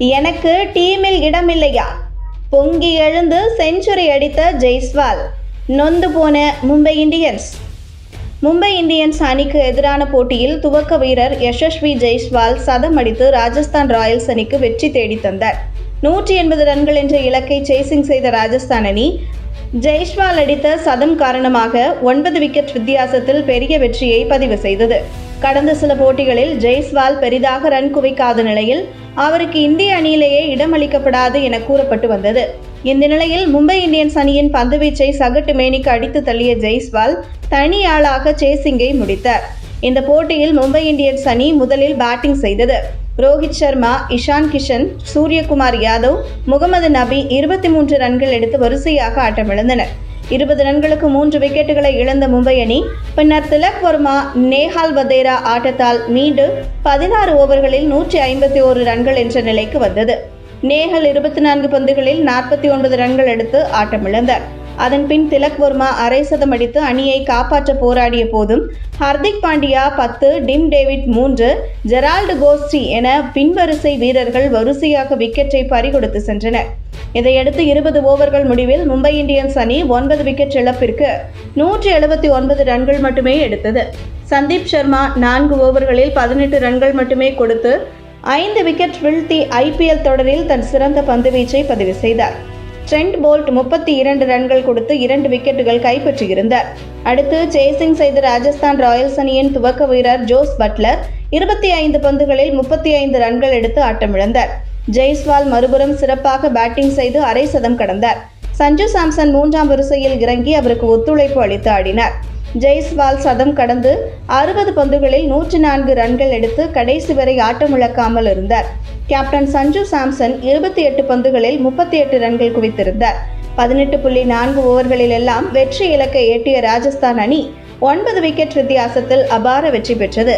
எனக்கு டீமில் இடமில்லையா? பொங்கி எழுந்து செஞ்சுரி அடித்த ஜெய்ஸ்வால். நொந்து போன மும்பை இந்தியன்ஸ். மும்பை இந்தியன்ஸ் அணிக்கு எதிரான போட்டியில் துவக்க வீரர் யசஸ்வி ஜெய்ஸ்வால் சதம் அடித்து ராஜஸ்தான் ராயல்ஸ் அணிக்கு வெற்றி தேடி தந்தார். 180 ரன்கள் என்ற இலக்கை சேசிங் செய்த ராஜஸ்தான் அணி ஜெய்ஸ்வால் அடித்த சதம் காரணமாக 9 விக்கெட் வித்தியாசத்தில் பெரிய வெற்றியை பதிவு செய்தது. கடந்த சில போட்டிகளில் ஜெய்ஸ்வால் பெரிதாக ரன் குவிக்காத நிலையில் அவருக்கு இந்திய அணியிலேயே இடமளிக்கப்படாது என கூறப்பட்டு வந்தது. இந்த நிலையில் மும்பை இந்தியன்ஸ் அணியின் பந்துவீச்சை சகட்டு மேனிக்கு அடித்து தள்ளிய ஜெய்ஸ்வால் தனி ஆளாக சேசிங்கை முடித்தார். இந்த போட்டியில் மும்பை இந்தியன்ஸ் அணி முதலில் பேட்டிங் செய்தது. ரோஹித் சர்மா, இஷான் கிஷன், சூரியகுமார் யாதவ், முகமது நபி 23 ரன்கள் எடுத்து வரிசையாக ஆட்டமிழந்தனர். 20 ரன்களுக்கு 3 விக்கெட்டுகளை இழந்த மும்பை அணி பின்னர் திலக் வர்மா, நேஹால் வதேரா ஆட்டத்தால் மீண்டு 16 ஓவர்களில் 151 ரன்கள் என்ற நிலைக்கு வந்தது. நேஹல் 24 பந்துகளில் 49 ரன்கள் எடுத்து ஆட்டமிழந்தார். அதன் பின் திலக் வர்மா அரை சதம் அடித்து அணியை காப்பாற்ற போராடிய போதும் Hardik Pandya 10, Tim David 3, Gerald கோஸ்டி என பின்வரிசை வீரர்கள் வரிசையாக விக்கெட்டை பறிகொடுத்து சென்றனர். இதையடுத்து 20 ஓவர்கள் முடிவில் மும்பை இந்தியன்ஸ் அணி 9 விக்கெட் இழப்பிற்கு 179 ரன்கள் மட்டுமே எடுத்தது. சந்தீப் சர்மா 4 ஓவர்களில் 18 ரன்கள் மட்டுமே கொடுத்து 5 விக்கெட் வீழ்த்தி IPL தொடரில் தன் சிறந்த பந்துவீச்சை பதிவு செய்தார். ட்ரெண்ட் போல்ட் 32 ரன்கள் கொடுத்து 2 விக்கெட்டுகள் கைப்பற்றியிருந்தார். அடுத்து சேசிங் செய்த ராஜஸ்தான் ராயல்ஸ் அணியின் துவக்க வீரர் ஜோஸ் பட்லர் 25 பந்துகளில் 35 ரன்கள் எடுத்து ஆட்டமிழந்தார். ஜெய்ஸ்வால் மறுபுறம் சிறப்பாக பேட்டிங் செய்து அரை சதம் கடந்தார். சஞ்சு சாம்சன் 3ஆம் வரிசையில் இறங்கி அவருக்கு ஒத்துழைப்பு அளித்து ஆடினார். ஜெய்ஸ்வால் சதம் கடந்து 60 பந்துகளில் 104 ரன்கள் எடுத்து கடைசி வரை ஆட்டமிழக்காமல் இருந்தார். கேப்டன் சஞ்சு சாம்சன் 28 பந்துகளில் 38 ரன்கள் குவித்திருந்தார். 18.4 ஓவர்களில் எல்லாம் வெற்றி இலக்கை எட்டிய ராஜஸ்தான் அணி 9 விக்கெட் வித்தியாசத்தில் அபார வெற்றி பெற்றது.